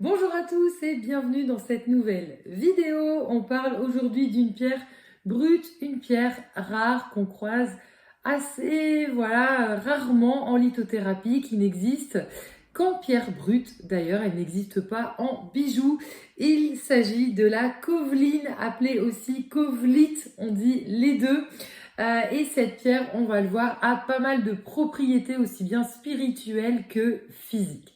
Bonjour à tous et bienvenue dans cette nouvelle vidéo. On parle aujourd'hui d'une pierre brute, une pierre rare qu'on croise assez rarement en lithothérapie, qui n'existe qu'en pierre brute. D'ailleurs, elle n'existe pas en bijoux. Il s'agit de la Kevline, appelée aussi Kovlite, on dit les deux. Et cette pierre, on va le voir, a pas mal de propriétés aussi bien spirituelles que physiques.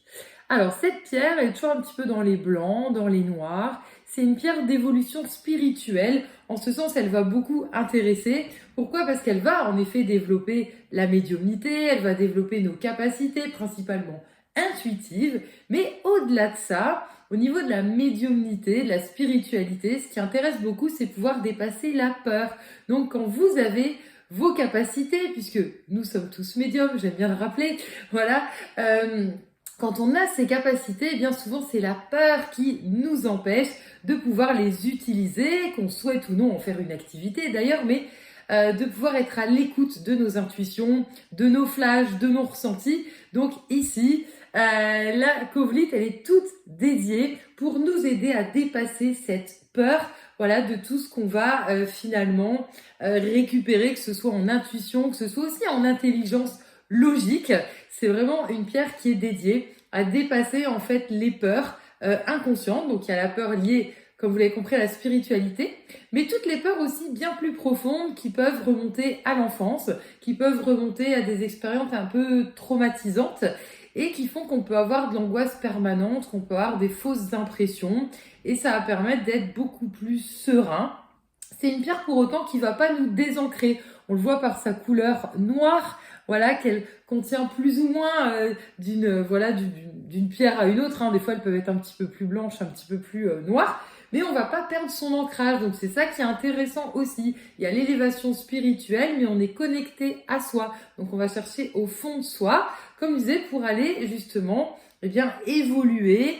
Alors, cette pierre est toujours un petit peu dans les blancs, dans les noirs. C'est une pierre d'évolution spirituelle. En ce sens, elle va beaucoup intéresser. Pourquoi? Parce qu'elle va en effet développer la médiumnité, elle va développer nos capacités principalement intuitives. Mais au-delà de ça, au niveau de la médiumnité, de la spiritualité, ce qui intéresse beaucoup, c'est pouvoir dépasser la peur. Donc, quand vous avez vos capacités, puisque nous sommes tous médiums, j'aime bien le rappeler, voilà, quand on a ces capacités, eh bien souvent c'est la peur qui nous empêche de pouvoir les utiliser, qu'on souhaite ou non en faire une activité d'ailleurs, mais de pouvoir être à l'écoute de nos intuitions, de nos flashs, de nos ressentis. Donc ici, la Kovlite, elle est toute dédiée pour nous aider à dépasser cette peur, voilà, de tout ce qu'on va finalement récupérer, que ce soit en intuition, que ce soit aussi en intelligence logique. C'est vraiment une pierre qui est dédiée à dépasser en fait les peurs inconscientes. Donc il y a la peur liée, comme vous l'avez compris, à la spiritualité, mais toutes les peurs aussi bien plus profondes qui peuvent remonter à l'enfance, qui peuvent remonter à des expériences un peu traumatisantes et qui font qu'on peut avoir de l'angoisse permanente, qu'on peut avoir des fausses impressions, et ça va permettre d'être beaucoup plus serein. C'est une pierre pour autant qui va pas nous désancrer. On le voit par sa couleur noire, voilà, qu'elle contient plus ou moins d'une pierre à une autre. Hein. Des fois, elles peuvent être un petit peu plus blanches, un petit peu plus noires, mais on va pas perdre son ancrage. Donc c'est ça qui est intéressant aussi. Il y a l'élévation spirituelle, mais on est connecté à soi. Donc on va chercher au fond de soi, comme je disais, pour aller justement évoluer,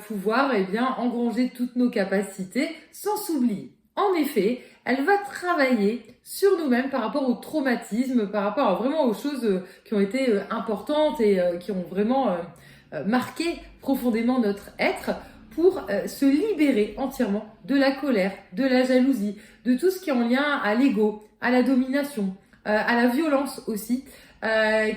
pouvoir engranger toutes nos capacités sans s'oublier. En effet, elle va travailler sur nous-mêmes par rapport au traumatisme, par rapport vraiment aux choses qui ont été importantes et qui ont vraiment marqué profondément notre être, pour se libérer entièrement de la colère, de la jalousie, de tout ce qui est en lien à l'ego, à la domination, à la violence aussi,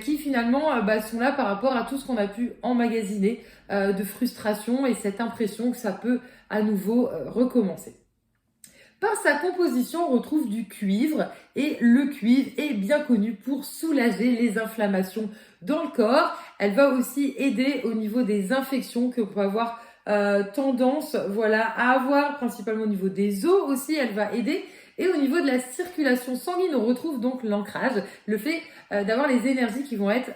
qui finalement sont là par rapport à tout ce qu'on a pu emmagasiner de frustration et cette impression que ça peut à nouveau recommencer. Par sa composition, on retrouve du cuivre, et le cuivre est bien connu pour soulager les inflammations dans le corps. Elle va aussi aider au niveau des infections que l'on peut avoir tendance à avoir, principalement au niveau des os aussi, elle va aider. Et au niveau de la circulation sanguine, on retrouve donc l'ancrage, le fait d'avoir les énergies qui vont être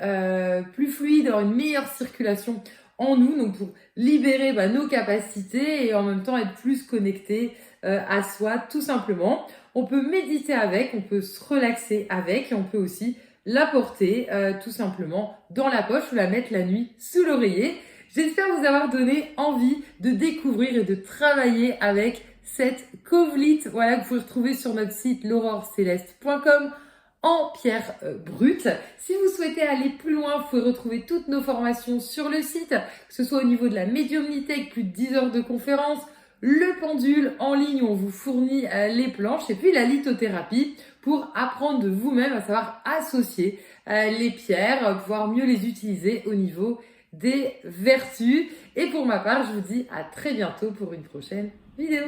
plus fluides, avoir une meilleure circulation en nous, donc pour libérer nos capacités et en même temps être plus connecté à soi, tout simplement. On peut méditer avec, on peut se relaxer avec, et on peut aussi la porter tout simplement dans la poche ou la mettre la nuit sous l'oreiller. J'espère vous avoir donné envie de découvrir et de travailler avec cette Kovlite, voilà, que vous pouvez retrouver sur notre site l'aurore-céleste.com en pierre brute. Si vous souhaitez aller plus loin, vous pouvez retrouver toutes nos formations sur le site, que ce soit au niveau de la médiumnité avec plus de 10 heures de conférences, le pendule en ligne où on vous fournit les planches, et puis la lithothérapie pour apprendre de vous-même à savoir associer les pierres, pouvoir mieux les utiliser au niveau des vertus. Et pour ma part, je vous dis à très bientôt pour une prochaine vidéo.